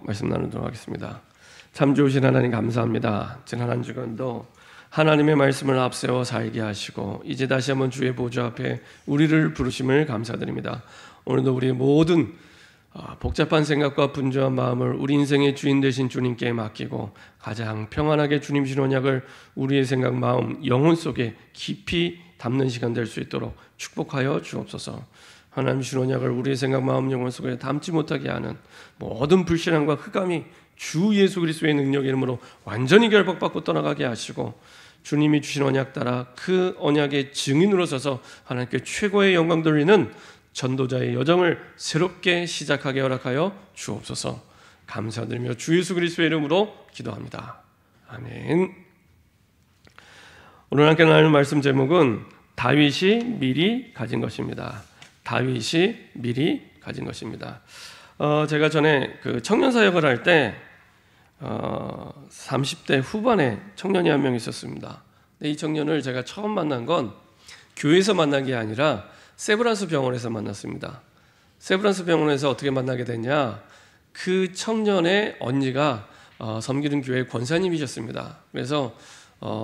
말씀 나누도록 하겠습니다. 참 좋으신 하나님 감사합니다. 지난 한 주간도 하나님의 말씀을 앞세워 살게 하시고 이제 다시 한번 주의 보좌 앞에 우리를 부르심을 감사드립니다. 오늘도 우리의 모든 복잡한 생각과 분주한 마음을 우리 인생의 주인 되신 주님께 맡기고 가장 평안하게 주님 주신 언약을 우리의 생각, 마음, 영혼 속에 깊이 담는 시간 될 수 있도록 축복하여 주옵소서. 하나님 주신 언약을 우리의 생각, 마음, 영혼 속에 담지 못하게 하는 모든 불신앙과 흑암이 주 예수 그리스도의 능력 이름으로 완전히 결박받고 떠나가게 하시고 주님이 주신 언약 따라 그 언약의 증인으로 서서 하나님께 최고의 영광 돌리는 전도자의 여정을 새롭게 시작하게 허락하여 주옵소서. 감사드리며 주 예수 그리스도의 이름으로 기도합니다. 아멘. 오늘 함께 나눌 말씀 제목은 다윗이 미리 가진 것입니다. 다윗이 미리 가진 것입니다. 제가 전에 그 청년 사역을 할 때 30대 후반에 청년이 한 명 있었습니다. 근데 이 청년을 제가 처음 만난 건 교회에서 만난 게 아니라 세브란스 병원에서 만났습니다. 세브란스 병원에서 어떻게 만나게 됐냐? 그 청년의 언니가 섬기는 교회 권사님이셨습니다. 그래서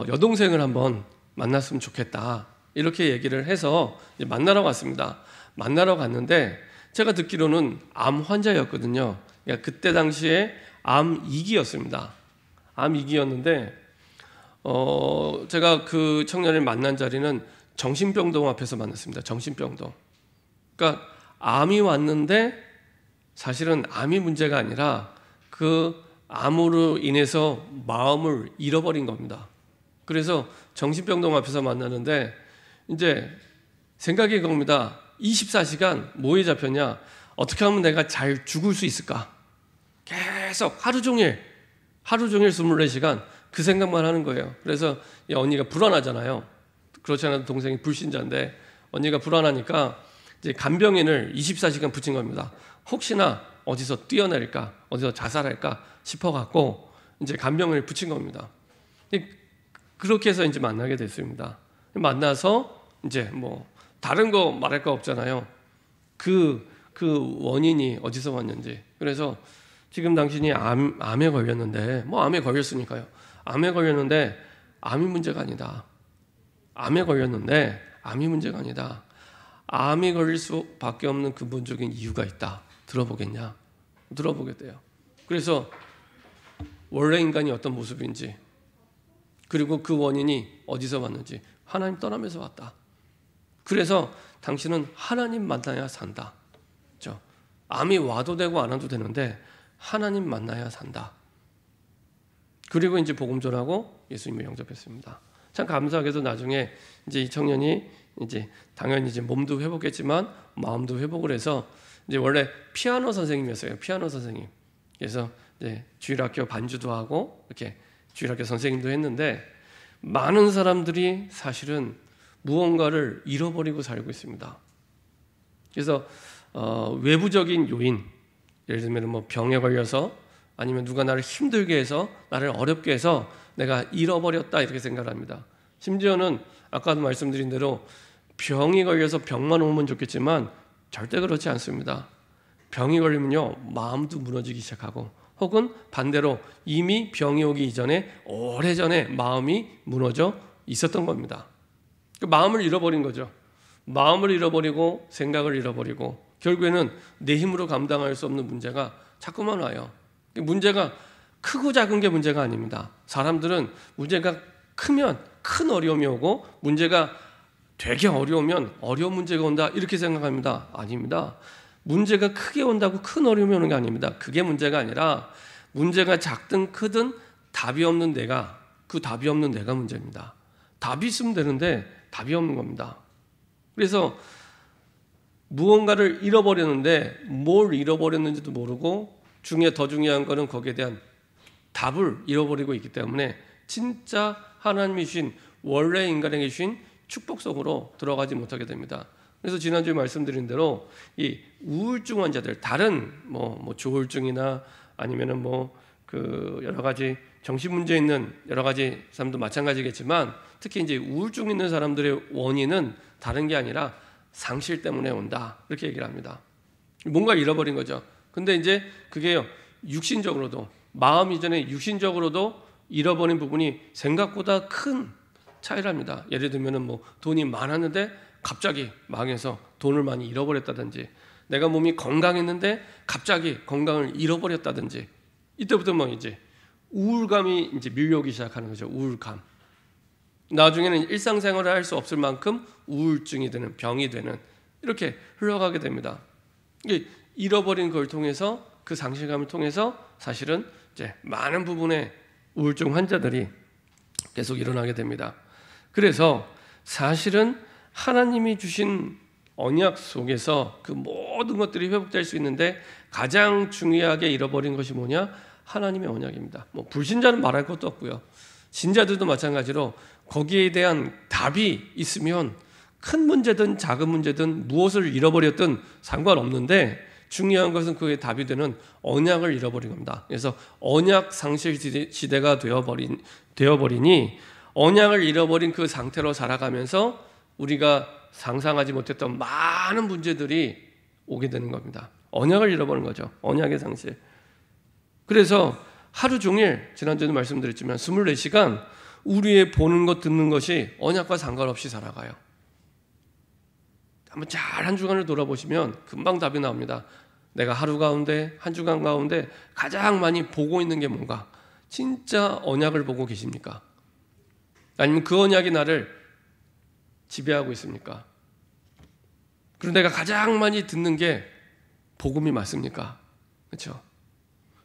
여동생을 한번 만났으면 좋겠다 이렇게 얘기를 해서 만나러 갔습니다. 만나러 갔는데 제가 듣기로는 암 환자였거든요. 그러니까 그때 당시에 암 2기였습니다. 암 2기였는데 제가 그 청년을 만난 자리는 정신병동 앞에서 만났습니다. 정신병동. 그러니까 암이 왔는데 사실은 암이 문제가 아니라 그 암으로 인해서 마음을 잃어버린 겁니다. 그래서 정신병동 앞에서 만나는데 이제 생각이 그겁니다. 24시간 뭐에 잡혔냐? 어떻게 하면 내가 잘 죽을 수 있을까? 계속 하루 종일 24시간 그 생각만 하는 거예요. 그래서 이 언니가 불안하잖아요. 그렇지 않아도 동생이 불신자인데 언니가 불안하니까 이제 간병인을 24시간 붙인 겁니다. 혹시나 어디서 뛰어내릴까, 어디서 자살할까 싶어갖고 이제 간병인을 붙인 겁니다. 그렇게 해서 이제 만나게 됐습니다. 만나서 이제 뭐 다른 거 말할 거 없잖아요. 그 원인이 어디서 왔는지. 그래서 지금 당신이 암에 걸렸는데 암에 걸렸으니까요. 암에 걸렸는데 암이 문제가 아니다. 암에 걸렸는데 암이 문제가 아니다. 암이 걸릴 수밖에 없는 근본적인 이유가 있다. 들어보겠냐? 들어보겠대요. 그래서 원래 인간이 어떤 모습인지 그리고 그 원인이 어디서 왔는지 하나님 떠나면서 왔다. 그래서 당신은 하나님 만나야 산다. 그렇죠? 암이 와도 되고 안 와도 되는데 하나님 만나야 산다. 그리고 이제 복음 전하고 예수님을 영접했습니다. 참 감사하게도 나중에 이제 이 청년이 이제 당연히 이제 몸도 회복했지만 마음도 회복을 해서 이제 원래 피아노 선생님이었어요. 피아노 선생님. 그래서 이제 주일학교 반주도 하고 이렇게 주일학교 선생님도 했는데 많은 사람들이 사실은 무언가를 잃어버리고 살고 있습니다. 그래서 외부적인 요인, 예를 들면 뭐 병에 걸려서 아니면 누가 나를 힘들게 해서 나를 어렵게 해서 내가 잃어버렸다 이렇게 생각을 합니다. 심지어는 아까도 말씀드린 대로 병이 걸려서 병만 오면 좋겠지만 절대 그렇지 않습니다. 병이 걸리면요 마음도 무너지기 시작하고 혹은 반대로 이미 병이 오기 이전에 오래전에 마음이 무너져 있었던 겁니다. 마음을 잃어버린 거죠. 마음을 잃어버리고 생각을 잃어버리고 결국에는 내 힘으로 감당할 수 없는 문제가 자꾸만 와요. 문제가 크고 작은 게 문제가 아닙니다. 사람들은 문제가 크면 큰 어려움이 오고 문제가 되게 어려우면 어려운 문제가 온다 이렇게 생각합니다. 아닙니다. 문제가 크게 온다고 큰 어려움이 오는 게 아닙니다. 그게 문제가 아니라 문제가 작든 크든 답이 없는 내가, 그 답이 없는 내가 문제입니다. 답이 있으면 되는데 답이 없는 겁니다. 그래서 무언가를 잃어버렸는데 뭘 잃어버렸는지도 모르고 더 중요한 거는 거기에 대한 답을 잃어버리고 있기 때문에 진짜 하나님이 주신 원래 인간에게 주신 축복 속으로 들어가지 못하게 됩니다. 그래서 지난주에 말씀드린 대로 이 우울증 환자들 다른 뭐 조울증이나 아니면은 그 여러 가지 정신 문제 있는 여러 가지 사람도 마찬가지겠지만 특히 이제 우울증 있는 사람들의 원인은 다른 게 아니라 상실 때문에 온다 이렇게 얘기를 합니다. 뭔가 잃어버린 거죠. 근데 이제 그게요 육신적으로도, 마음 이전에 육신적으로도 잃어버린 부분이 생각보다 큰 차이랍니다. 예를 들면 뭐 돈이 많았는데 갑자기 망해서 돈을 많이 잃어버렸다든지, 내가 몸이 건강했는데 갑자기 건강을 잃어버렸다든지, 이때부터 뭐 이제 우울감이 이제 밀려오기 시작하는 거죠. 우울감. 나중에는 일상생활을 할 수 없을 만큼 우울증이 되는, 병이 되는, 이렇게 흘러가게 됩니다. 이게 잃어버린 걸 통해서, 그 상실감을 통해서 사실은 이제 많은 부분의 우울증 환자들이 계속 일어나게 됩니다. 그래서 사실은 하나님이 주신 언약 속에서 그 모든 것들이 회복될 수 있는데 가장 중요하게 잃어버린 것이 뭐냐? 하나님의 언약입니다. 뭐 불신자는 말할 것도 없고요. 신자들도 마찬가지로 거기에 대한 답이 있으면 큰 문제든 작은 문제든 무엇을 잃어버렸든 상관없는데, 중요한 것은 그의 답이 되는 언약을 잃어버린 겁니다. 그래서 언약 상실 시대가 되어버리니 언약을 잃어버린 그 상태로 살아가면서 우리가 상상하지 못했던 많은 문제들이 오게 되는 겁니다. 언약을 잃어버린 거죠. 언약의 상실. 그래서 하루 종일, 지난주에도 말씀드렸지만 24시간 우리의 보는 것, 듣는 것이 언약과 상관없이 살아가요. 한번 잘 한 주간을 돌아보시면 금방 답이 나옵니다. 내가 하루 가운데, 한 주간 가운데 가장 많이 보고 있는 게 뭔가? 진짜 언약을 보고 계십니까? 아니면 그 언약이 나를 지배하고 있습니까? 그리고 내가 가장 많이 듣는 게 복음이 맞습니까? 그렇죠?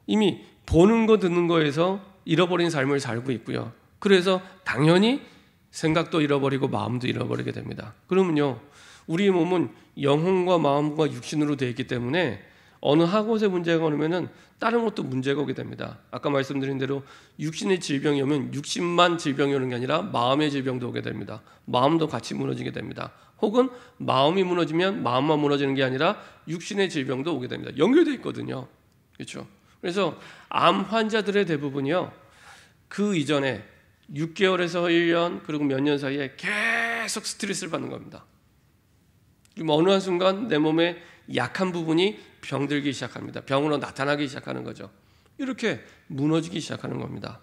이미 보는 거, 듣는 거에서 잃어버린 삶을 살고 있고요. 그래서 당연히 생각도 잃어버리고 마음도 잃어버리게 됩니다. 그러면요, 우리 몸은 영혼과 마음과 육신으로 되어 있기 때문에 어느 한 곳에 문제가 오면은 다른 것도 문제가 오게 됩니다. 아까 말씀드린 대로 육신의 질병이 오면 육신만 질병이 오는 게 아니라 마음의 질병도 오게 됩니다. 마음도 같이 무너지게 됩니다. 혹은 마음이 무너지면 마음만 무너지는 게 아니라 육신의 질병도 오게 됩니다. 연결되어 있거든요. 그렇죠? 그래서 암 환자들의 대부분이요, 그 이전에 6개월에서 1년 그리고 몇 년 사이에 계속 스트레스를 받는 겁니다. 그럼 어느 한순간 내 몸에 약한 부분이 병들기 시작합니다. 병으로 나타나기 시작하는 거죠. 이렇게 무너지기 시작하는 겁니다.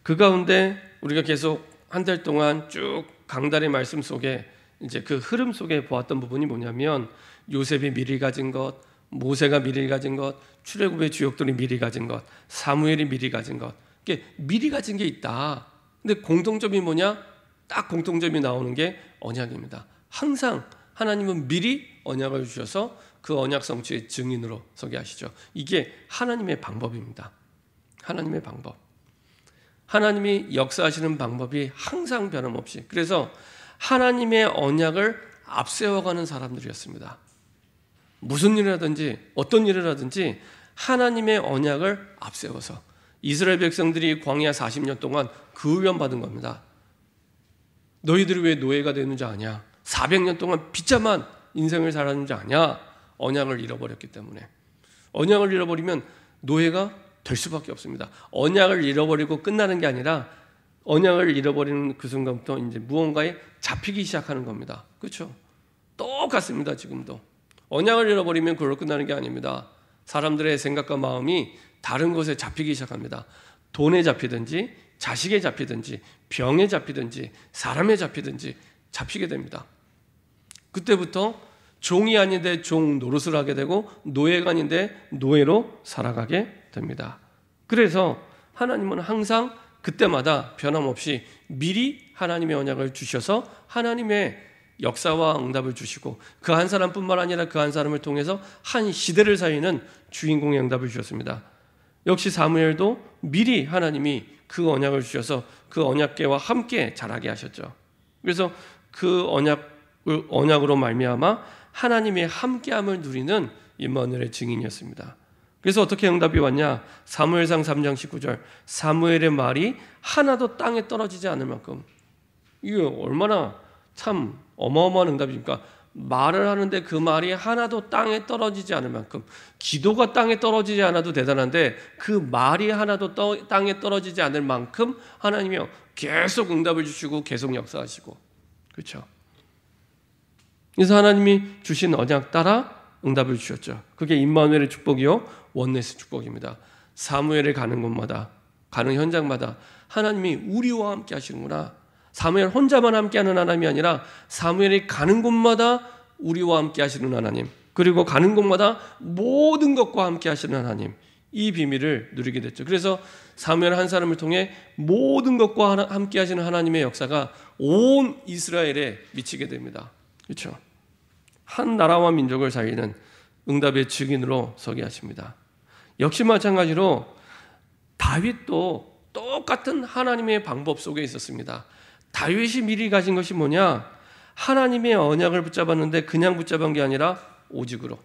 그 가운데 우리가 계속 한 달 동안 쭉 강단의 말씀 속에 이제 그 흐름 속에 보았던 부분이 뭐냐면, 요셉이 미리 가진 것, 모세가 미리 가진 것, 출애굽의 주역들이 미리 가진 것, 사무엘이 미리 가진 것, 이게 미리 가진 게 있다. 근데 공통점이 뭐냐? 딱 공통점이 나오는 게 언약입니다. 항상 하나님은 미리 언약을 주셔서 그 언약 성취의 증인으로 서게 하시죠. 이게 하나님의 방법입니다. 하나님의 방법. 하나님이 역사하시는 방법이 항상 변함없이, 그래서 하나님의 언약을 앞세워가는 사람들이었습니다. 무슨 일을 하든지 어떤 일을 하든지 하나님의 언약을 앞세워서, 이스라엘 백성들이 광야 40년 동안 그 훈련 받은 겁니다. 너희들이 왜 노예가 되는 줄 아냐? 400년 동안 비참한 인생을 살았는 줄 아냐? 언약을 잃어버렸기 때문에. 언약을 잃어버리면 노예가 될 수밖에 없습니다. 언약을 잃어버리고 끝나는 게 아니라 언약을 잃어버리는 그 순간부터 이제 무언가에 잡히기 시작하는 겁니다. 그렇죠? 똑같습니다. 지금도. 언약을 잃어버리면 그걸로 끝나는 게 아닙니다. 사람들의 생각과 마음이 다른 것에 잡히기 시작합니다. 돈에 잡히든지 자식에 잡히든지 병에 잡히든지 사람에 잡히든지 잡히게 됩니다. 그때부터 종이 아닌데 종 노릇을 하게 되고 노예가 아닌데 노예로 살아가게 됩니다. 그래서 하나님은 항상 그때마다 변함없이 미리 하나님의 언약을 주셔서 하나님의 역사와 응답을 주시고, 그 한 사람뿐만 아니라 그 한 사람을 통해서 한 시대를 살리는 주인공의 응답을 주셨습니다. 역시 사무엘도 미리 하나님이 그 언약을 주셔서 그 언약궤와 함께 자라게 하셨죠. 그래서 그 언약으로 말미암아 하나님의 함께함을 누리는 임마누엘의 증인이었습니다. 그래서 어떻게 응답이 왔냐? 사무엘상 3장 19절, 사무엘의 말이 하나도 땅에 떨어지지 않을 만큼. 이게 얼마나 참 어마어마한 응답입니까? 말을 하는데 그 말이 하나도 땅에 떨어지지 않을 만큼, 기도가 땅에 떨어지지 않아도 대단한데 그 말이 하나도 땅에 떨어지지 않을 만큼 하나님이 계속 응답을 주시고 계속 역사하시고, 그렇죠? 그래서 하나님이 주신 언약 따라 응답을 주셨죠. 그게 임마누엘의 축복이요 원네스 축복입니다. 사무엘에 가는 곳마다, 가는 현장마다 하나님이 우리와 함께 하시는구나. 사무엘 혼자만 함께하는 하나님이 아니라 사무엘이 가는 곳마다 우리와 함께 하시는 하나님, 그리고 가는 곳마다 모든 것과 함께 하시는 하나님, 이 비밀을 누리게 됐죠. 그래서 사무엘 한 사람을 통해 모든 것과 함께 하시는 하나님의 역사가 온 이스라엘에 미치게 됩니다. 그렇죠? 한 나라와 민족을 살리는 응답의 증인으로 서게 하십니다. 역시 마찬가지로 다윗도 똑같은 하나님의 방법 속에 있었습니다. 다윗이 미리 가진 것이 뭐냐? 하나님의 언약을 붙잡았는데 그냥 붙잡은 게 아니라 오직으로.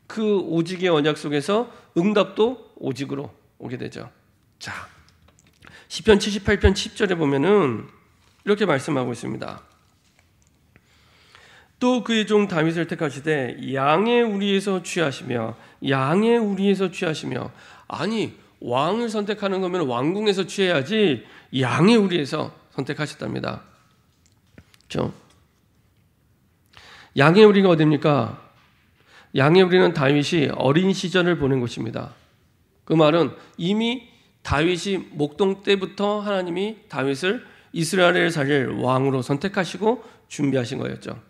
그 오직의 언약 속에서 응답도 오직으로 오게 되죠. 자, 시편 78편 10절에 보면은 이렇게 말씀하고 있습니다. 또 그의 종 다윗을 택하시되 양의 우리에서 취하시며, 양의 우리에서 취하시며. 아니, 왕을 선택하는 거면 왕궁에서 취해야지 양의 우리에서 선택하셨답니다. 그렇죠? 양의 우리가 어디입니까? 양의 우리는 다윗이 어린 시절을 보낸 곳입니다. 그 말은 이미 다윗이 목동 때부터 하나님이 다윗을 이스라엘을 살릴 왕으로 선택하시고 준비하신 거였죠.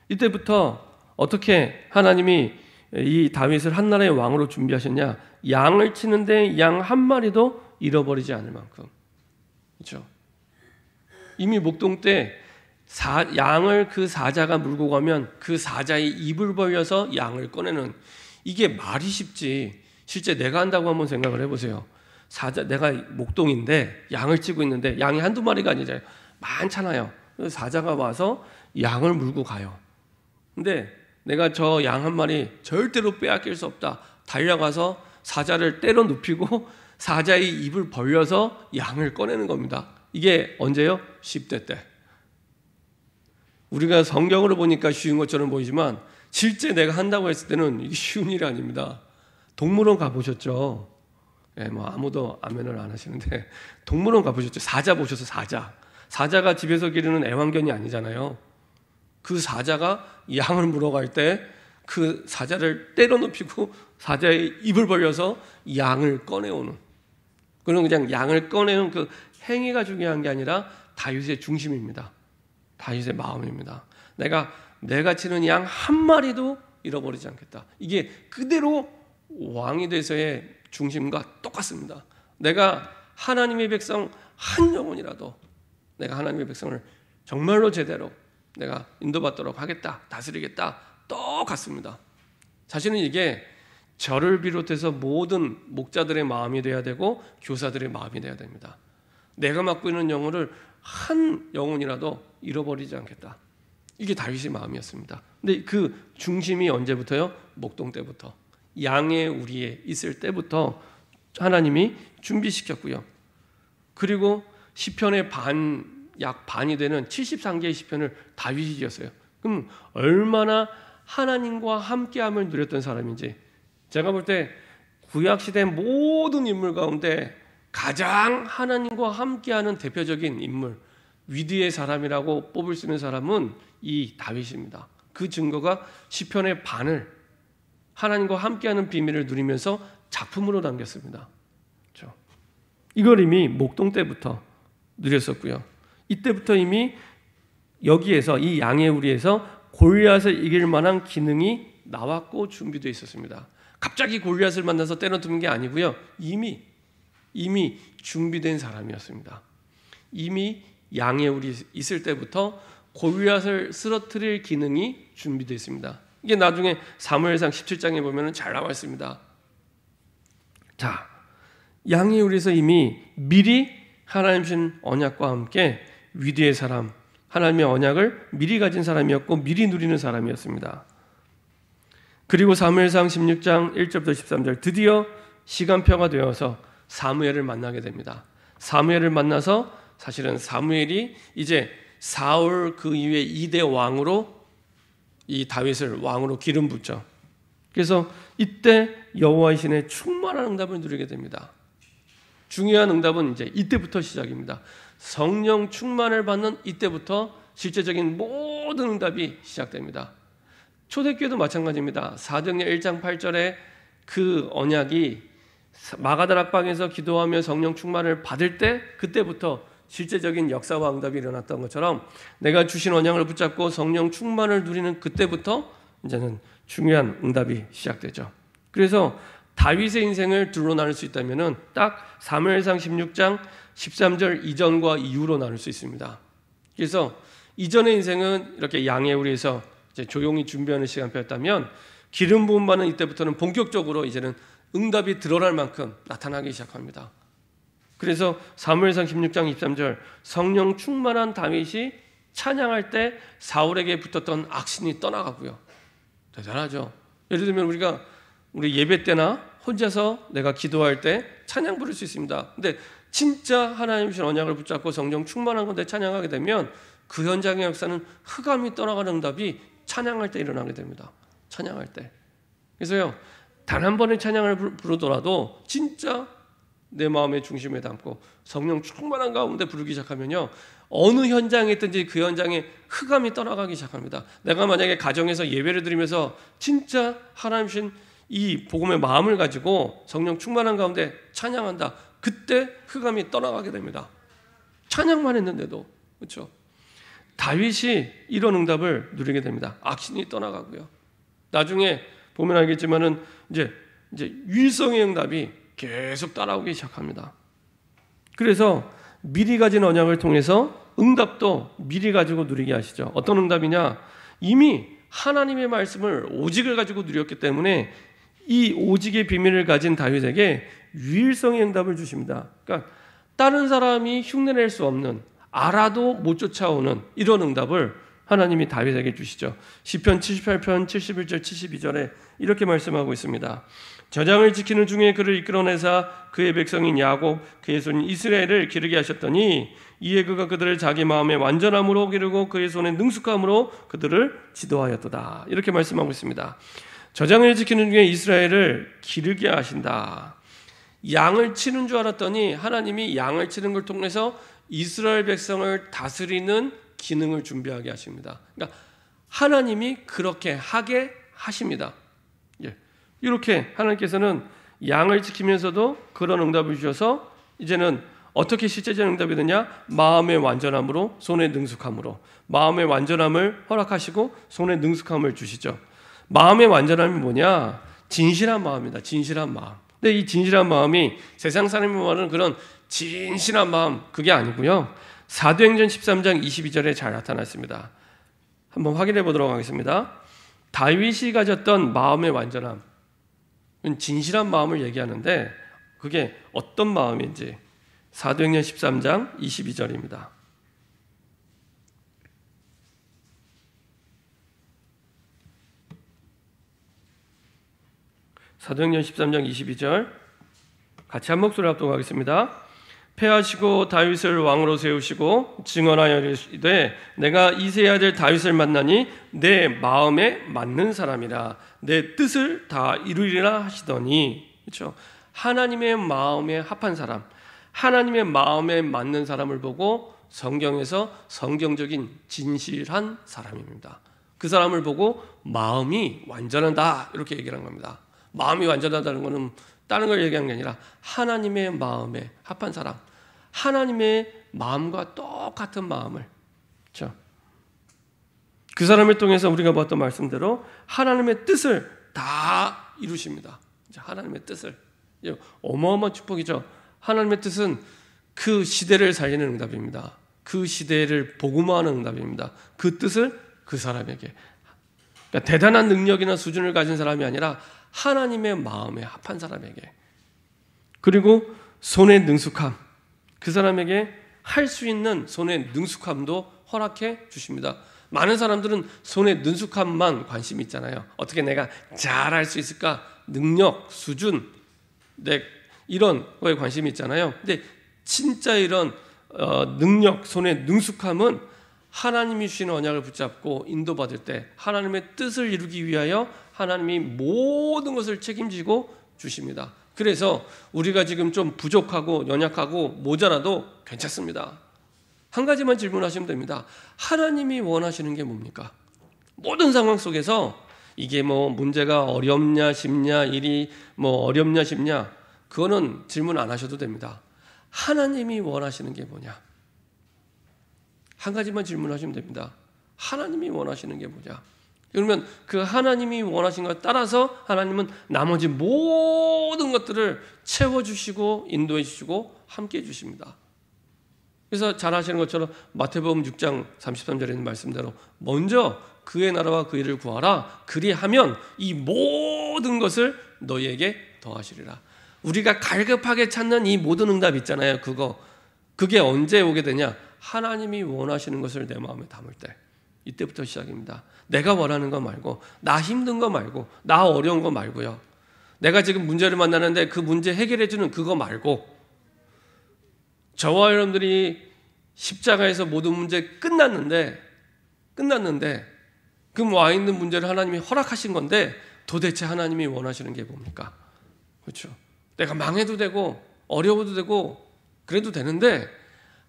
이때부터 어떻게 하나님이 이 다윗을 한 나라의 왕으로 준비하셨냐? 양을 치는데 양 한 마리도 잃어버리지 않을 만큼. 그렇죠? 이미 목동 때 양을 그 사자가 물고 가면 그 사자의 입을 벌려서 양을 꺼내는, 이게 말이 쉽지 실제 내가 한다고 한번 생각을 해보세요. 내가 목동인데 양을 치고 있는데 양이 한두 마리가 아니잖아요. 많잖아요. 사자가 와서 양을 물고 가요. 근데 내가 저 양 한 마리 절대로 빼앗길 수 없다. 달려가서 사자를 때려 눕히고 사자의 입을 벌려서 양을 꺼내는 겁니다. 이게 언제요? 10대 때. 우리가 성경으로 보니까 쉬운 것처럼 보이지만 실제 내가 한다고 했을 때는 이게 쉬운 일이 아닙니다. 동물원 가보셨죠? 예, 뭐 아무도 아멘을 안 하시는데 동물원 가보셨죠? 사자 보셔서 사자가 집에서 기르는 애완견이 아니잖아요. 그 사자가 양을 물어갈 때 그 사자를 때려 눕히고 사자의 입을 벌려서 양을 꺼내오는, 그런 그냥 양을 꺼내는 그 행위가 중요한 게 아니라 다윗의 중심입니다. 다윗의 마음입니다. 내가 치는 양 한 마리도 잃어버리지 않겠다. 이게 그대로 왕이 돼서의 중심과 똑같습니다. 내가 하나님의 백성 한 영혼이라도, 내가 하나님의 백성을 정말로 제대로 내가 인도받도록 하겠다, 다스리겠다, 똑같습니다. 사실은 이게 저를 비롯해서 모든 목자들의 마음이 돼야 되고 교사들의 마음이 돼야 됩니다. 내가 맡고 있는 영혼을 한 영혼이라도 잃어버리지 않겠다. 이게 다윗의 마음이었습니다. 근데 그 중심이 언제부터요? 목동 때부터, 양의 우리에 있을 때부터 하나님이 준비시켰고요. 그리고 시편의 약 반이 되는 73개의 시편을 다윗이 지었어요. 그럼 얼마나 하나님과 함께함을 누렸던 사람인지, 제가 볼 때 구약시대 모든 인물 가운데 가장 하나님과 함께하는 대표적인 인물, 위대의 사람이라고 뽑을 수 있는 사람은 이 다윗입니다. 그 증거가 시편의 반을 하나님과 함께하는 비밀을 누리면서 작품으로 남겼습니다. 그렇죠? 이걸 이미 목동 때부터 누렸었고요. 이때부터 이미 여기에서, 이 양의 우리에서 골리앗을 이길 만한 기능이 나왔고 준비되어 있었습니다. 갑자기 골리앗을 만나서 때려두는 게 아니고요. 이미 준비된 사람이었습니다. 이미 양의 우리 있을 때부터 골리앗을 쓰러뜨릴 기능이 준비되어 있습니다. 이게 나중에 사무엘상 17장에 보면 잘 나와 있습니다. 자, 양의 우리에서 이미 미리 하나님 주신 언약과 함께 위대의 사람, 하나님의 언약을 미리 가진 사람이었고 미리 누리는 사람이었습니다. 그리고 사무엘상 16장 1절부터 13절, 드디어 시간표가 되어서 사무엘을 만나게 됩니다. 사무엘을 만나서 사실은 사무엘이 이제 사울 그 이후에 2대 왕으로 이 다윗을 왕으로 기름 붓죠. 그래서 이때 여호와의 신의 충만한 응답을 누리게 됩니다. 중요한 응답은 이제 이때부터 시작입니다. 성령 충만을 받는 이때부터 실제적인 모든 응답이 시작됩니다. 초대교회도 마찬가지입니다. 사도행전 1장 8절에 그 언약이 마가다락방에서 기도하며 성령 충만을 받을 때 그때부터 실제적인 역사와 응답이 일어났던 것처럼 내가 주신 언약을 붙잡고 성령 충만을 누리는 그때부터 이제는 중요한 응답이 시작되죠. 그래서 다윗의 인생을 둘로 나눌 수 있다면은 딱 사무엘상 16장 13절 이전과 이후로 나눌 수 있습니다. 그래서 이전의 인생은 이렇게 양해우리에서 이제 조용히 준비하는 시간표였다면 기름 부음 받는 이때부터는 본격적으로 이제는 응답이 드러날 만큼 나타나기 시작합니다. 그래서 사무엘상 16장 23절 성령 충만한 다윗이 찬양할 때 사울에게 붙었던 악신이 떠나가고요. 대단하죠. 예를 들면 우리 예배 때나 혼자서 내가 기도할 때 찬양 부를 수 있습니다. 근데 진짜 하나님 주신 언약을 붙잡고 성령 충만한 건데 찬양하게 되면 그 현장의 역사는 흑암이 떠나가는 응답이 찬양할 때 일어나게 됩니다. 찬양할 때. 그래서요, 단 한 번의 찬양을 부르더라도 진짜 내 마음의 중심에 담고 성령 충만한 가운데 부르기 시작하면요, 어느 현장에 있든지 그 현장에 흑암이 떠나가기 시작합니다. 내가 만약에 가정에서 예배를 드리면서 진짜 하나님 주신 이 복음의 마음을 가지고 성령 충만한 가운데 찬양한다. 그때 흑암이 떠나가게 됩니다. 찬양만 했는데도. 그렇죠? 다윗이 이런 응답을 누리게 됩니다. 악신이 떠나가고요. 나중에 보면 알겠지만은 이제 유일성의 응답이 계속 따라오기 시작합니다. 그래서 미리 가진 언약을 통해서 응답도 미리 가지고 누리게 하시죠. 어떤 응답이냐? 이미 하나님의 말씀을 오직을 가지고 누렸기 때문에 이 오직의 비밀을 가진 다윗에게 유일성의 응답을 주십니다. 그러니까 다른 사람이 흉내낼 수 없는, 알아도 못 쫓아오는 이런 응답을 하나님이 다윗에게 주시죠. 시편 78편 71절 72절에 이렇게 말씀하고 있습니다. 저장을 지키는 중에 그를 이끌어내사 그의 백성인 야곱 그의 손 이스라엘을 기르게 하셨더니 이에 그가 그들을 자기 마음의 완전함으로 기르고 그의 손의 능숙함으로 그들을 지도하였도다. 이렇게 말씀하고 있습니다. 저장을 지키는 중에 이스라엘을 기르게 하신다. 양을 치는 줄 알았더니 하나님이 양을 치는 걸 통해서 이스라엘 백성을 다스리는 기능을 준비하게 하십니다. 그러니까 하나님이 그렇게 하게 하십니다. 이렇게 하나님께서는 양을 지키면서도 그런 응답을 주셔서 이제는 어떻게 실제적인 응답이 되냐? 마음의 완전함으로, 손의 능숙함으로. 마음의 완전함을 허락하시고 손의 능숙함을 주시죠. 마음의 완전함이 뭐냐? 진실한 마음이다. 진실한 마음. 근데 이 진실한 마음이 세상 사람이 말하는 그런 진실한 마음, 그게 아니고요. 사도행전 13장 22절에 잘 나타났습니다. 한번 확인해 보도록 하겠습니다. 다윗이 가졌던 마음의 완전함, 진실한 마음을 얘기하는데 그게 어떤 마음인지 사도행전 13장 22절입니다. 사도행전 13장 22절 같이 한 목소리 합독하겠습니다. 패하시고 다윗을 왕으로 세우시고 증언하여 이르시되 내가 이새의 아들 다윗을 만나니 내 마음에 맞는 사람이라 내 뜻을 다 이루리라 하시더니, 그렇죠? 하나님의 마음에 합한 사람, 하나님의 마음에 맞는 사람을 보고 성경에서 성경적인 진실한 사람입니다. 그 사람을 보고 마음이 완전하다 이렇게 얘기를 한 겁니다. 마음이 완전하다는 것은 다른 걸 얘기한 게 아니라 하나님의 마음에 합한 사람, 하나님의 마음과 똑같은 마음을, 그렇죠? 그 사람을 통해서 우리가 봤던 말씀대로 하나님의 뜻을 다 이루십니다. 하나님의 뜻을. 어마어마한 축복이죠. 하나님의 뜻은 그 시대를 살리는 응답입니다. 그 시대를 복음화하는 응답입니다. 그 뜻을 그 사람에게, 그러니까 대단한 능력이나 수준을 가진 사람이 아니라 하나님의 마음에 합한 사람에게, 그리고 손의 능숙함, 그 사람에게 할 수 있는 손의 능숙함도 허락해 주십니다. 많은 사람들은 손의 능숙함만 관심이 있잖아요. 어떻게 내가 잘할 수 있을까? 능력, 수준, 이런 거에 관심이 있잖아요. 근데 진짜 이런 능력, 손의 능숙함은 하나님이 주신 언약을 붙잡고 인도받을 때 하나님의 뜻을 이루기 위하여 하나님이 모든 것을 책임지고 주십니다. 그래서 우리가 지금 좀 부족하고 연약하고 모자라도 괜찮습니다. 한 가지만 질문하시면 됩니다. 하나님이 원하시는 게 뭡니까? 모든 상황 속에서 이게 뭐 문제가 어렵냐 쉽냐, 일이 뭐 어렵냐 쉽냐, 그거는 질문 안 하셔도 됩니다. 하나님이 원하시는 게 뭐냐? 한 가지만 질문하시면 됩니다. 하나님이 원하시는 게 뭐냐? 그러면 그 하나님이 원하신 것에 따라서 하나님은 나머지 모든 것들을 채워주시고 인도해 주시고 함께 해 주십니다. 그래서 잘 아시는 것처럼 마태복음 6장 33절에 있는 말씀대로 먼저 그의 나라와 그 일을 구하라. 그리하면 이 모든 것을 너희에게 더하시리라. 우리가 갈급하게 찾는 이 모든 응답 있잖아요. 그게 언제 오게 되냐? 하나님이 원하시는 것을 내 마음에 담을 때, 이때부터 시작입니다. 내가 원하는 거 말고, 나 힘든 거 말고, 나 어려운 거 말고요. 내가 지금 문제를 만나는데 그 문제 해결해 주는 그거 말고, 저와 여러분들이 십자가에서 모든 문제 끝났는데 그 와 있는 문제를 하나님이 허락하신 건데 도대체 하나님이 원하시는 게 뭡니까? 그렇죠? 내가 망해도 되고 어려워도 되고 그래도 되는데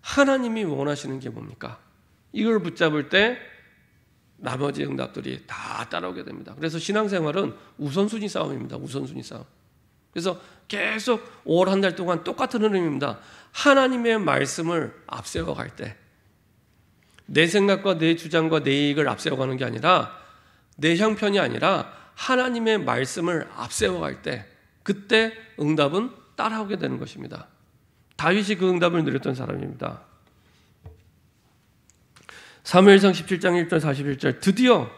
하나님이 원하시는 게 뭡니까? 이걸 붙잡을 때 나머지 응답들이 다 따라오게 됩니다. 그래서 신앙생활은 우선순위 싸움입니다. 우선순위 싸움. 그래서 계속 5월 한 달 동안 똑같은 흐름입니다. 하나님의 말씀을 앞세워 갈 때, 내 생각과 내 주장과 내 이익을 앞세워 가는 게 아니라, 내 형편이 아니라 하나님의 말씀을 앞세워 갈 때, 그때 응답은 따라오게 되는 것입니다. 다윗이 그 응답을 누렸던 사람입니다. 사무엘상 17장 1절 41절, 드디어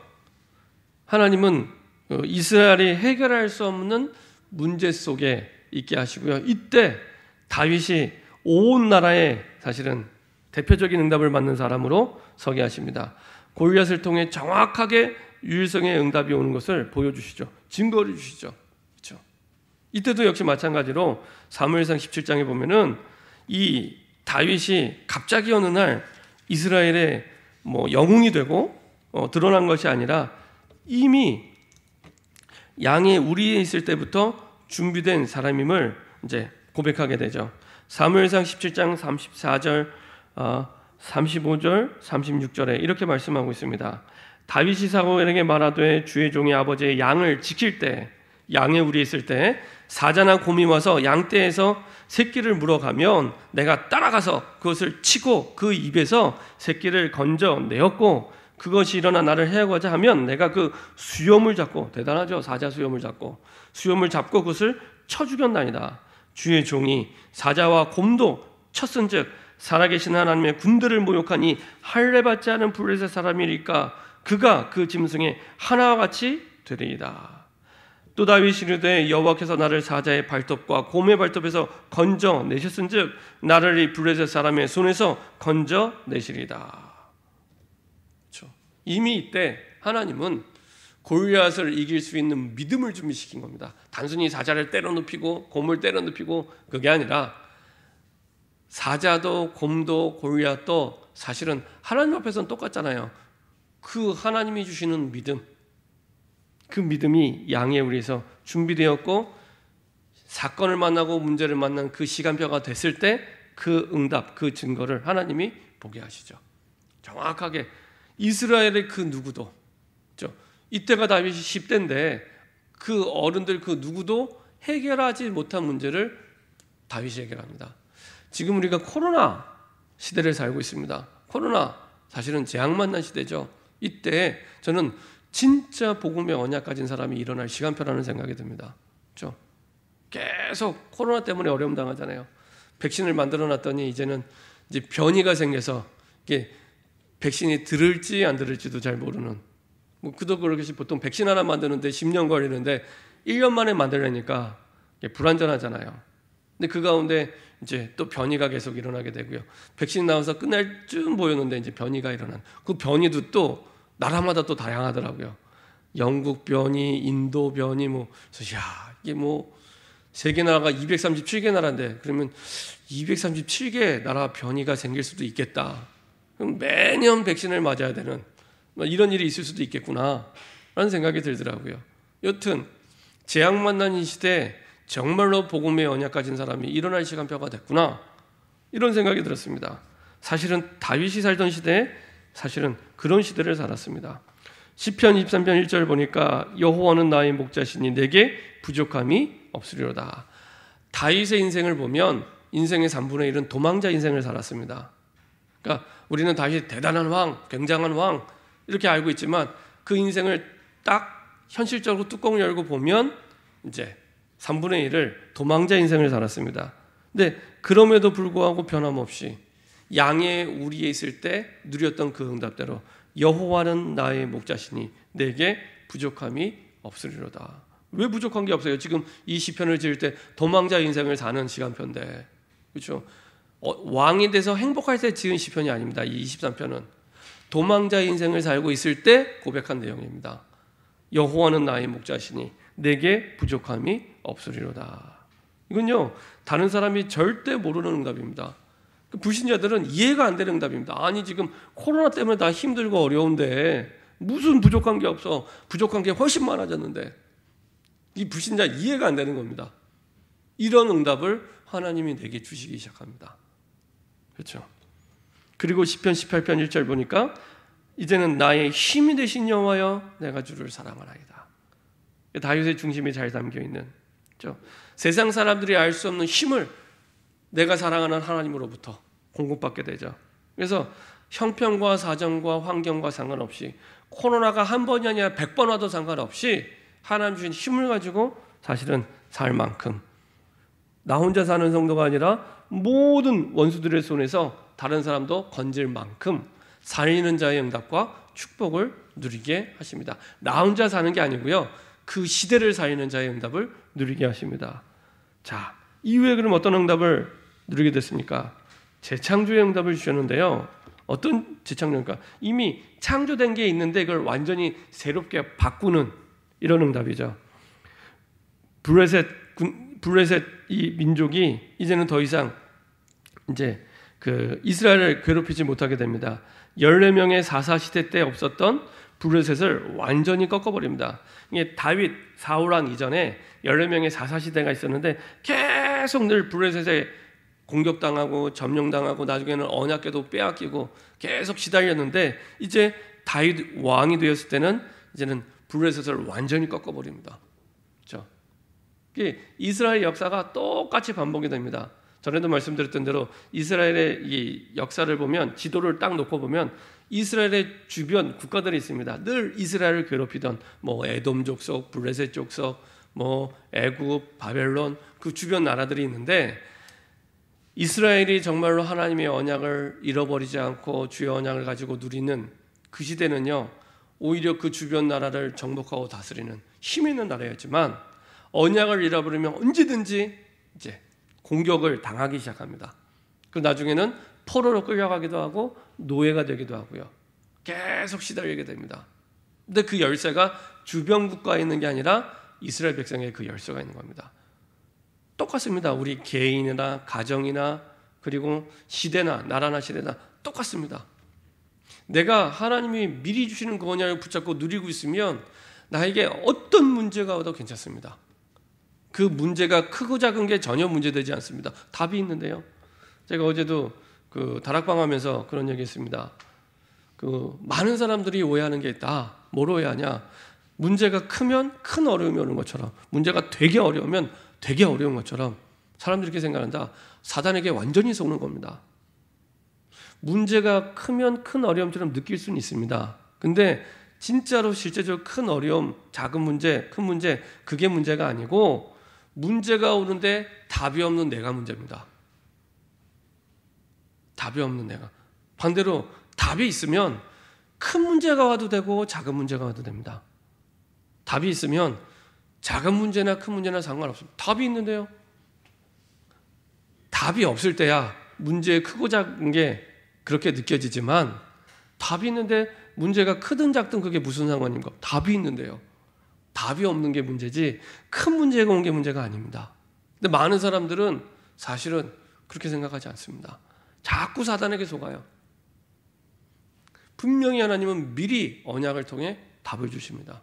하나님은 이스라엘이 해결할 수 없는 문제 속에 있게 하시고요. 이때 다윗이 온 나라에 사실은 대표적인 응답을 받는 사람으로 서게 하십니다. 골리앗을 통해 정확하게 유일성의 응답이 오는 것을 보여주시죠. 증거를 주시죠. 그렇죠? 이때도 역시 마찬가지로 사무엘상 17장에 보면은 이 다윗이 갑자기 어느 날 이스라엘의 영웅이 되고 드러난 것이 아니라 이미 양의 우리에 있을 때부터 준비된 사람임을 이제 고백하게 되죠. 사무엘상 17장 34절, 35절, 36절에 이렇게 말씀하고 있습니다. 다윗이 사무엘에게 말하되 주의 종이 아버지의 양을 지킬 때, 양의 우리에 있을 때 사자나 곰이 와서 양떼에서 새끼를 물어가면 내가 따라가서 그것을 치고 그 입에서 새끼를 건져내었고, 그것이 일어나 나를 해하고자 하면 내가 그 수염을 잡고, 대단하죠? 사자 수염을 잡고 그것을 쳐 죽였나이다. 주의 종이 사자와 곰도 쳤은즉 살아계신 하나님의 군대를 모욕하니 할례받지 않은 블레셋 사람이니까 그가 그 짐승의 하나와 같이 되리이다. 또 다윗이 이르되 여호와께서 나를 사자의 발톱과 곰의 발톱에서 건져내셨은즉 나를 이 블레셋 사람의 손에서 건져내시리이다. 그렇죠? 이미 이때 하나님은 골리앗을 이길 수 있는 믿음을 준비시킨 겁니다. 단순히 사자를 때려눕히고 곰을 때려눕히고 그게 아니라, 사자도 곰도 골리앗도 사실은 하나님 앞에서는 똑같잖아요. 그 하나님이 주시는 믿음, 그 믿음이 양의 우리에서 준비되었고, 사건을 만나고 문제를 만난 그 시간표가 됐을 때 그 응답, 그 증거를 하나님이 보게 하시죠. 정확하게 이스라엘의 그 누구도, 이때가 다윗이 10대인데 그 어른들 그 누구도 해결하지 못한 문제를 다윗이 해결합니다. 지금 우리가 코로나 시대를 살고 있습니다. 코로나 사실은 재앙 만난 시대죠. 이때 저는 진짜 복음의 언약 가진 사람이 일어날 시간표라는 생각이 듭니다. 그렇죠? 계속 코로나 때문에 어려움 당하잖아요. 백신을 만들어 놨더니 이제는 이제 변이가 생겨서 이게 백신이 들을지 안 들을지도 잘 모르는, 그도 그렇듯이 보통 백신 하나 만드는데 10년 걸리는데 1년 만에 만들려니까 불안전하잖아요. 근데 그 가운데 이제 또 변이가 계속 일어나게 되고요. 백신 나와서 끝날 쯤 보였는데 이제 변이가 일어난, 그 변이도 또 나라마다 또 다양하더라고요. 영국 변이, 인도 변이, 그래서 이게 세계 나라가 237개 나라인데 그러면 237개 나라 변이가 생길 수도 있겠다. 그럼 매년 백신을 맞아야 되는 이런 일이 있을 수도 있겠구나 라는 생각이 들더라고요. 여튼 재앙 만난 이 시대에 정말로 복음의 언약 가진 사람이 일어날 시간표가 됐구나, 이런 생각이 들었습니다. 사실은 다윗이 살던 시대에 사실은 그런 시대를 살았습니다. 시편 23편 1절 보니까 여호와는 나의 목자시니 내게 부족함이 없으리로다. 다윗의 인생을 보면 인생의 3분의 1은 도망자 인생을 살았습니다. 그러니까 우리는 다윗이 대단한 왕, 굉장한 왕 이렇게 알고 있지만 그 인생을 딱 현실적으로 뚜껑을 열고 보면 이제 3분의 1을 도망자 인생을 살았습니다. 근데 그럼에도 불구하고 변함없이 양의 우리에 있을 때 누렸던 그 응답대로 여호와는 나의 목자시니 내게 부족함이 없으리로다. 왜 부족한 게 없어요? 지금 이 시편을 지을 때 도망자 인생을 사는 시간표인데, 그렇죠? 왕이 돼서 행복할 때 지은 시편이 아닙니다. 이 23편은 도망자 인생을 살고 있을 때 고백한 내용입니다. 여호와는 나의 목자시니 내게 부족함이 없으리로다. 이건요 다른 사람이 절대 모르는 응답입니다. 불신자들은 이해가 안 되는 응답입니다. 아니 지금 코로나 때문에 다 힘들고 어려운데 무슨 부족한 게 없어. 부족한 게 훨씬 많아졌는데. 이 불신자 이해가 안 되는 겁니다. 이런 응답을 하나님이 내게 주시기 시작합니다. 그렇죠? 그리고 시편 18편 1절 보니까 이제는 나의 힘이 되신 여호와여 내가 주를 사랑하나이다. 다윗의 중심이 잘 담겨 있는, 그렇죠? 세상 사람들이 알 수 없는 힘을 내가 사랑하는 하나님으로부터 공급받게 되죠. 그래서 형편과 사정과 환경과 상관없이 코로나가 한 번이 아니라 100번 와도 상관없이 하나님 주신 힘을 가지고 사실은 살 만큼 나 혼자 사는 성도가 아니라 모든 원수들의 손에서 다른 사람도 건질 만큼 살리는 자의 응답과 축복을 누리게 하십니다. 나 혼자 사는 게 아니고요. 그 시대를 살리는 자의 응답을 누리게 하십니다. 자, 이후에 그럼 어떤 응답을 누리게 됐습니까? 재창조의 응답을 주셨는데요. 어떤 재창조입니까? 이미 창조된 게 있는데 이걸 완전히 새롭게 바꾸는 이런 응답이죠. 블레셋 이 민족이 이제는 더 이상 이제 그 이스라엘을 괴롭히지 못하게 됩니다. 14명의 사사시대 때 없었던 블레셋을 완전히 꺾어버립니다. 이게 다윗 사울왕 이전에 14명의 사사시대가 있었는데 계속 늘 블레셋에 공격당하고 점령당하고 나중에는 언약궤도 빼앗기고 계속 시달렸는데 이제 다윗 왕이 되었을 때는 이제는 블레셋을 완전히 꺾어버립니다. 그렇죠? 이스라엘 역사가 똑같이 반복이 됩니다. 전에도 말씀드렸던 대로 이스라엘의 이 역사를 보면 지도를 딱 놓고 보면 이스라엘의 주변 국가들이 있습니다. 늘 이스라엘을 괴롭히던 뭐 에돔 족속, 블레셋 족속, 뭐 애굽, 바벨론 그 주변 나라들이 있는데 이스라엘이 정말로 하나님의 언약을 잃어버리지 않고 주의 언약을 가지고 누리는 그 시대는요. 오히려 그 주변 나라를 정복하고 다스리는 힘 있는 나라였지만 언약을 잃어버리면 언제든지 이제 공격을 당하기 시작합니다. 그 나중에는 포로로 끌려가기도 하고 노예가 되기도 하고요. 계속 시달리게 됩니다. 근데 그 열쇠가 주변 국가에 있는 게 아니라 이스라엘 백성의 그 열쇠가 있는 겁니다. 똑같습니다. 우리 개인이나 가정이나 그리고 시대나 나라나 시대나 똑같습니다. 내가 하나님이 미리 주시는 그 언약을 붙잡고 누리고 있으면 나에게 어떤 문제가 와도 괜찮습니다. 그 문제가 크고 작은 게 전혀 문제되지 않습니다. 답이 있는데요. 제가 어제도 그 다락방 하면서 그런 얘기 했습니다. 그 많은 사람들이 오해하는 게 있다. 뭘 오해하냐? 문제가 크면 큰 어려움이 오는 것처럼 문제가 되게 어려우면 되게 어려운 것처럼 사람들이 이렇게 생각한다. 사단에게 완전히 속는 겁니다. 문제가 크면 큰 어려움처럼 느낄 수는 있습니다. 근데 진짜로 실제적으로 큰 어려움, 작은 문제, 큰 문제 그게 문제가 아니고 문제가 오는데 답이 없는 내가 문제입니다. 답이 없는 내가. 반대로 답이 있으면 큰 문제가 와도 되고 작은 문제가 와도 됩니다. 답이 있으면 작은 문제나 큰 문제나 상관없습니다. 답이 있는데요. 답이 없을 때야 문제의 크고 작은 게 그렇게 느껴지지만 답이 있는데 문제가 크든 작든 그게 무슨 상관인가? 답이 있는데요. 답이 없는 게 문제지 큰 문제가 온 게 문제가 아닙니다. 근데 많은 사람들은 사실은 그렇게 생각하지 않습니다. 자꾸 사단에게 속아요. 분명히 하나님은 미리 언약을 통해 답을 주십니다.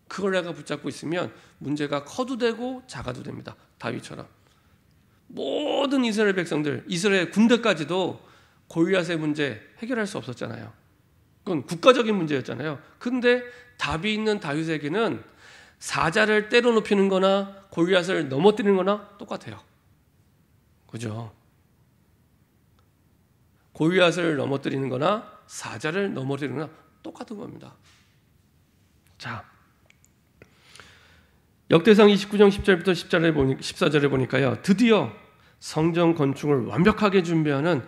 그걸 내가 붙잡고 있으면 문제가 커도 되고 작아도 됩니다. 다윗처럼. 모든 이스라엘 백성들, 이스라엘 군대까지도 골리앗의 문제 해결할 수 없었잖아요. 그건 국가적인 문제였잖아요. 근데 답이 있는 다윗에게는 사자를 때려 눕히는 거나 골리앗을 넘어뜨리는 거나 똑같아요. 그죠? 골리앗을 넘어뜨리는 거나 사자를 넘어뜨리는 거나 똑같은 겁니다. 자, 역대상 29장 10절부터 14절에 보니까요, 드디어 성전 건축을 완벽하게 준비하는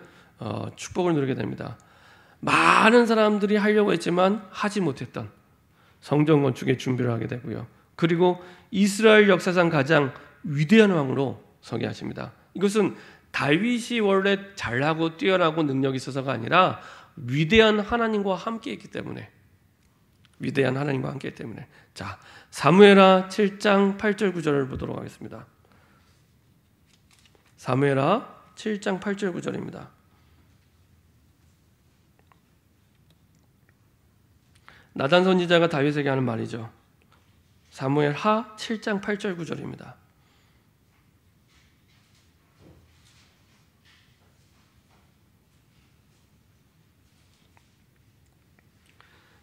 축복을 누리게 됩니다. 많은 사람들이 하려고 했지만 하지 못했던 성전 건축의 준비를 하게 되고요. 그리고 이스라엘 역사상 가장 위대한 왕으로 서게 하십니다. 이것은 다윗이 원래 잘하고 뛰어나고 능력이 있어서가 아니라 위대한 하나님과 함께했기 때문에, 위대한 하나님과 함께했기 때문에. 자, 사무엘하 7장 8절 9절을 보도록 하겠습니다. 사무엘하 7장 8절 9절입니다. 나단 선지자가 다윗에게 하는 말이죠. 사무엘하 7장 8절 9절입니다.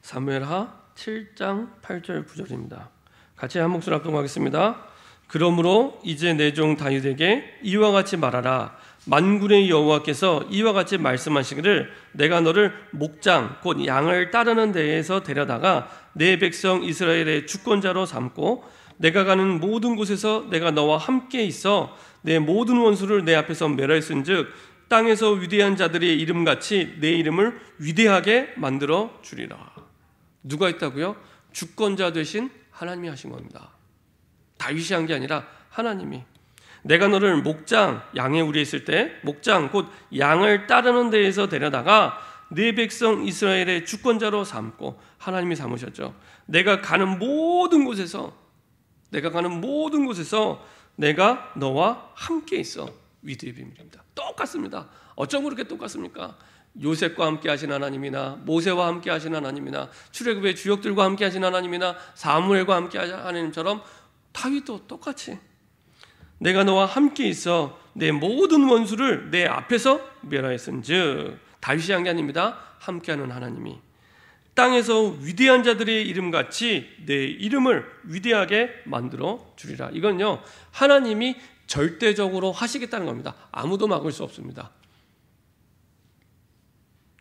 사무엘하 7장 8절 9절입니다. 같이 한 목소리 합동하겠습니다. 그러므로 이제 내 종 다윗에게 이와 같이 말하라. 만군의 여호와께서 이와 같이 말씀하시기를 내가 너를 목장 곧 양을 따르는 데에서 데려다가 내 백성 이스라엘의 주권자로 삼고 내가 가는 모든 곳에서 내가 너와 함께 있어 내 모든 원수를 내 앞에서 멸하였은즉 땅에서 위대한 자들의 이름같이 내 이름을 위대하게 만들어 주리라. 누가 있다고요? 주권자 되신 하나님이 하신 겁니다. 다윗이 한 게 아니라 하나님이. 내가 너를 목장, 양의 우리에 있을 때 목장 곧 양을 따르는 데에서 데려다가 네 백성 이스라엘의 주권자로 삼고, 하나님이 삼으셨죠. 내가 가는 모든 곳에서 내가 너와 함께 있어. 위대의 비밀입니다. 똑같습니다. 어쩜 그렇게 똑같습니까? 요셉과 함께 하신 하나님이나 모세와 함께 하신 하나님이나 출애굽의 주역들과 함께 하신 하나님이나 사무엘과 함께 하신 하나님처럼 다윗도 똑같이 내가 너와 함께 있어 내 모든 원수를 내 앞에서 멸하였은즉, 다윗이 한 게 아닙니다. 함께하는 하나님이 땅에서 위대한 자들의 이름같이 내 이름을 위대하게 만들어 주리라. 이건요, 하나님이 절대적으로 하시겠다는 겁니다. 아무도 막을 수 없습니다.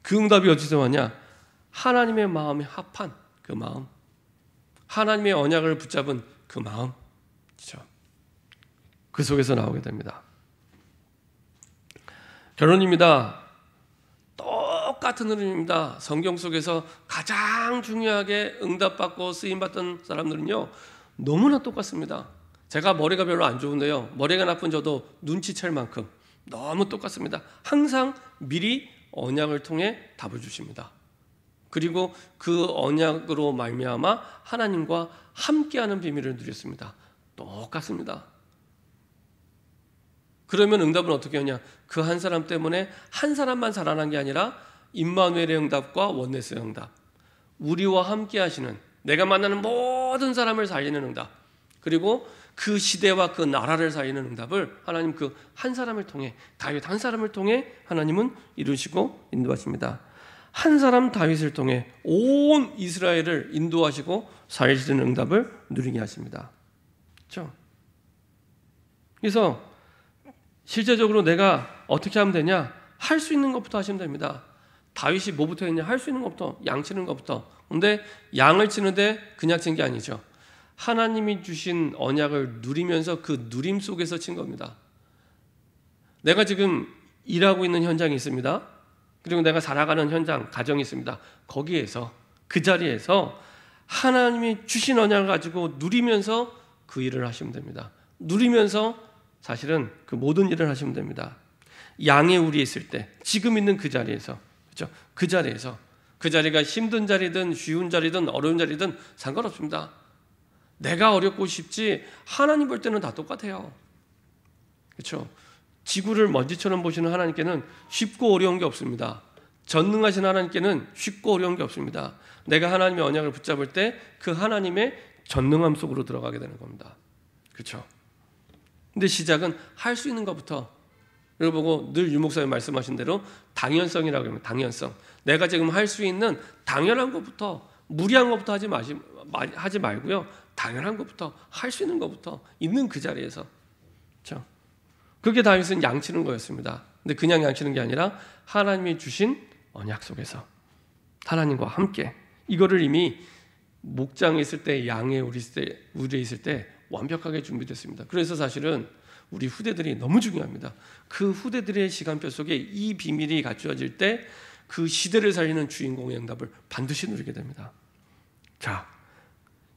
그 응답이 어디서 왔냐? 하나님의 마음에 합한 그 마음, 하나님의 언약을 붙잡은 그 마음, 그렇죠? 그 속에서 나오게 됩니다. 결론입니다. 똑같은 흐름입니다. 성경 속에서 가장 중요하게 응답받고 쓰임받던 사람들은요, 너무나 똑같습니다. 제가 머리가 별로 안 좋은데요, 머리가 나쁜 저도 눈치챌 만큼 너무 똑같습니다. 항상 미리 언약을 통해 답을 주십니다. 그리고 그 언약으로 말미암아 하나님과 함께하는 비밀을 누렸습니다. 똑같습니다. 그러면 응답은 어떻게 하냐? 그 한 사람 때문에 한 사람만 살아난 게 아니라 임마누엘의 응답과 원네스의 응답, 우리와 함께 하시는, 내가 만나는 모든 사람을 살리는 응답, 그리고 그 시대와 그 나라를 살리는 응답을 하나님 그 한 사람을 통해, 다윗 한 사람을 통해 하나님은 이루시고 인도하십니다. 한 사람 다윗을 통해 온 이스라엘을 인도하시고 살리시는 응답을 누리게 하십니다. 그렇죠? 그래서 실제적으로 내가 어떻게 하면 되냐? 할 수 있는 것부터 하시면 됩니다. 다윗이 뭐부터 했냐? 할 수 있는 것부터, 양 치는 것부터. 근데 양을 치는데 그냥 친 게 아니죠. 하나님이 주신 언약을 누리면서 그 누림 속에서 친 겁니다. 내가 지금 일하고 있는 현장이 있습니다. 그리고 내가 살아가는 현장, 가정이 있습니다. 거기에서, 그 자리에서 하나님이 주신 언약을 가지고 누리면서 그 일을 하시면 됩니다. 누리면서 사실은 그 모든 일을 하시면 됩니다. 양의 우리에 있을 때, 지금 있는 그 자리에서, 그렇죠? 그 자리에서, 그 자리가 힘든 자리든 쉬운 자리든 어려운 자리든 상관없습니다. 내가 어렵고 쉽지 하나님 볼 때는 다 똑같아요. 그렇죠? 지구를 먼지처럼 보시는 하나님께는 쉽고 어려운 게 없습니다. 전능하신 하나님께는 쉽고 어려운 게 없습니다. 내가 하나님의 언약을 붙잡을 때 그 하나님의 전능함 속으로 들어가게 되는 겁니다. 그렇죠? 근데 시작은 할 수 있는 것부터, 이걸 보고 늘 유목사님 말씀하신 대로 당연성이라고 합니다. 당연성. 내가 지금 할 수 있는 당연한 것부터, 무리한 것부터 하지 말고요. 당연한 것부터, 할 수 있는 것부터 있는 그 자리에서. 그렇죠? 그게 다윗은 양치는 거였습니다. 근데 그냥 양치는 게 아니라 하나님이 주신 언약 속에서 하나님과 함께, 이거를 이미 목장에 있을 때, 양의 우리에 있을 때 완벽하게 준비됐습니다. 그래서 사실은 우리 후대들이 너무 중요합니다. 그 후대들의 시간표 속에 이 비밀이 갖추어질 때 그 시대를 살리는 주인공의 응답을 반드시 누리게 됩니다. 자,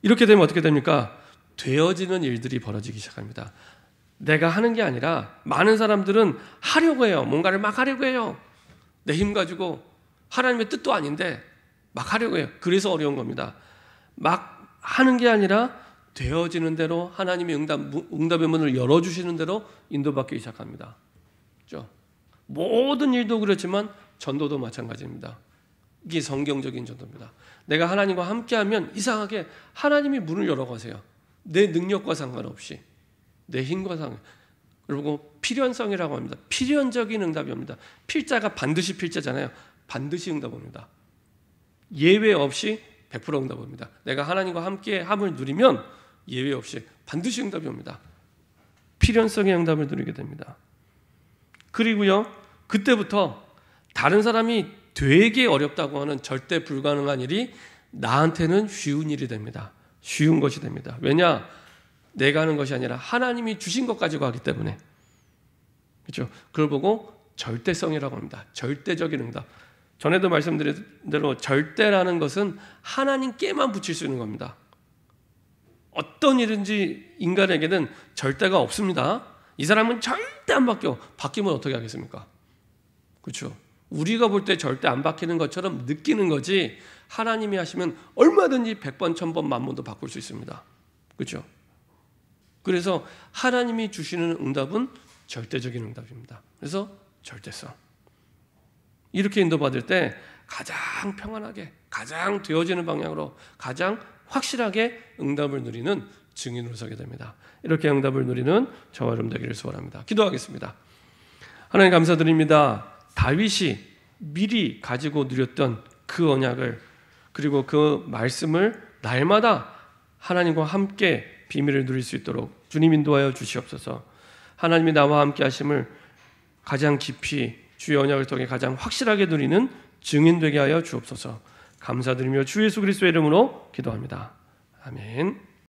이렇게 되면 어떻게 됩니까? 되어지는 일들이 벌어지기 시작합니다. 내가 하는 게 아니라 많은 사람들은 하려고 해요. 뭔가를 막 하려고 해요. 내 힘 가지고 하나님의 뜻도 아닌데 막 하려고 해요. 그래서 어려운 겁니다. 막 하는 게 아니라 되어지는 대로 하나님이 응답의 문을 열어주시는 대로 인도받기 시작합니다. 그렇죠? 모든 일도 그렇지만 전도도 마찬가지입니다. 이게 성경적인 전도입니다. 내가 하나님과 함께하면 이상하게 하나님이 문을 열어가세요. 내 능력과 상관없이, 내 힘과 상관없이. 그리고 필연성이라고 합니다. 필연적인 응답입니다. 필자가 반드시 필자잖아요. 반드시 응답합니다. 예외 없이 100% 응답합니다. 내가 하나님과 함께 함을 누리면 예외 없이 반드시 응답이 옵니다. 필연성의 응답을 누리게 됩니다. 그리고요, 그때부터 다른 사람이 되게 어렵다고 하는 절대 불가능한 일이 나한테는 쉬운 일이 됩니다. 쉬운 것이 됩니다. 왜냐? 내가 하는 것이 아니라 하나님이 주신 것 가지고 하기 때문에. 그렇죠? 그걸 보고 절대성이라고 합니다. 절대적인 응답. 전에도 말씀드린 대로 절대라는 것은 하나님께만 붙일 수 있는 겁니다. 어떤 일인지 인간에게는 절대가 없습니다. 이 사람은 절대 안 바뀌어. 바뀌면 어떻게 하겠습니까? 그렇죠? 우리가 볼 때 절대 안 바뀌는 것처럼 느끼는 거지, 하나님이 하시면 얼마든지 100번, 1000번, 10,000번도 바꿀 수 있습니다. 그렇죠? 그래서 하나님이 주시는 응답은 절대적인 응답입니다. 그래서 절대성. 이렇게 인도받을 때 가장 평안하게, 가장 되어지는 방향으로, 가장 확실하게 응답을 누리는 증인으로 서게 됩니다. 이렇게 응답을 누리는 저와 여러분 되기를 소원합니다. 기도하겠습니다. 하나님 감사드립니다. 다윗이 미리 가지고 누렸던 그 언약을, 그리고 그 말씀을 날마다 하나님과 함께 비밀을 누릴 수 있도록 주님 인도하여 주시옵소서. 하나님이 나와 함께 하심을 가장 깊이, 주의 언약을 통해 가장 확실하게 누리는 증인 되게 하여 주옵소서. 감사드리며 주 예수 그리스도의 이름으로 기도합니다. 아멘.